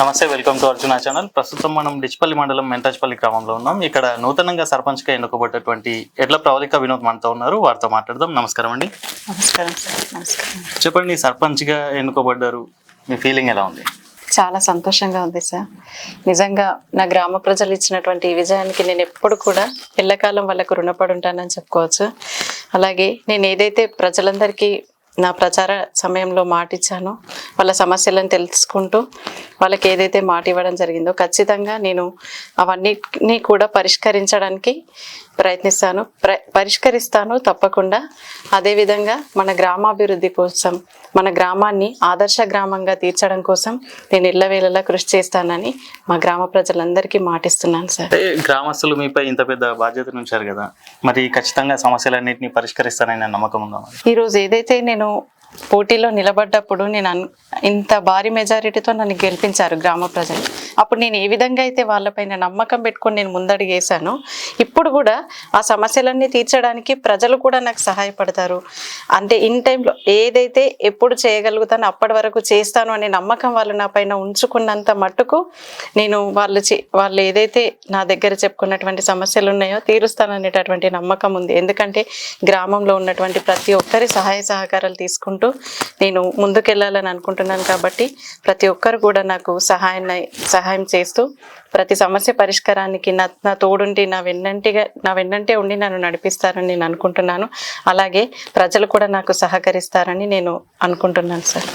నమస్తే, welcome to Arjuna channel. ప్రస్తుతం మనం డిచ్పల్లి మండలం మెంటాజ్పల్లి గ్రామంలో ఉన్నాం. ఇక్కడ నూతనంగా సర్పంచ్గా ఎన్నుకోబడ్డటువంటి ఎడ్ల ప్రవళిక వినోద్ మనతో ఉన్నారు. వారితో మాట్లాడదాం. నమస్కారం అండి. నమస్కారం సార్. నమస్కారం. చెప్పండి, సర్పంచ్గా ఎన్నుకోబడ్డారు, మీ ఫీలింగ్ ఎలా ఉంది? చాలా సంతోషంగా ఉంది సార్. నిజంగా నా గ్రామ ప్రజలు ఇచ్చినటువంటి ఈ విజయానికి నేను ఎప్పుడు కూడా ఎల్లకాలం వాళ్ళకు రుణపడి ఉంటానని చెప్పుకోవచ్చు. అలాగే నేను ఏదైతే ప్రజలందరికీ నా ప్రచార సమయంలో మాట ఇచ్చానో, వాళ్ళ సమస్యలను తెలుసుకుంటూ వాళ్ళకి ఏదైతే మాట ఇవ్వడం జరిగిందో ఖచ్చితంగా నేను అవన్నీ కూడా పరిష్కరించడానికి ప్రయత్నిస్తాను, పరిష్కరిస్తాను తప్పకుండా. అదేవిధంగా మన గ్రామాభివృద్ధి కోసం, మన గ్రామాన్ని ఆదర్శ గ్రామంగా తీర్చడం కోసం నేను ఇళ్ళవేళలా కృషి చేస్తానని మా గ్రామ ప్రజలందరికీ మాటిస్తున్నాను సార్. గ్రామస్తులు మీపై ఇంత పెద్ద బాధ్యత ఉంచారు కదా, మరి ఖచ్చితంగా సమస్యలన్నింటినీ పరిష్కరిస్తానని నమ్మకం ఉందా? ఈరోజు ఏదైతే నేను పోటీలో నిలబడ్డప్పుడు ఇంత భారీ మెజారిటీతో నన్ను గెలిపించారు గ్రామ ప్రజలు. అప్పుడు నేను ఏ విధంగా అయితే వాళ్ళపైన నమ్మకం పెట్టుకొని నేను ముందడుగేశానో, ఇప్పుడు కూడా ఆ సమస్యలన్నీ తీర్చడానికి ప్రజలు కూడా నాకు సహాయపడతారు. అంటే ఇన్ టైంలో ఏదైతే ఎప్పుడు చేయగలుగుతానో అప్పటి వరకు చేస్తాను అనే నమ్మకం వాళ్ళు నా పైన ఉంచుకున్నంత మట్టుకు నేను వాళ్ళు ఏదైతే నా దగ్గర చెప్పుకున్నటువంటి సమస్యలు ఉన్నాయో తీరుస్తాననేటటువంటి నమ్మకం ఉంది. ఎందుకంటే గ్రామంలో ఉన్నటువంటి ప్రతి ఒక్కరి సహాయ సహకారాలు తీసుకుంటూ నేను ముందుకెళ్ళాలని అనుకుంటున్నాను. కాబట్టి ప్రతి ఒక్కరు కూడా నాకు సహాయం చేస్తూ ప్రతి సమస్య పరిష్కారానికి నా తోడుండి నా వెన్నంటే ఉండి నన్ను నడిపిస్తారని నేను అనుకుంటున్నాను. అలాగే ప్రజలు కూడా నాకు సహకరిస్తారని నేను అనుకుంటున్నాను సార్.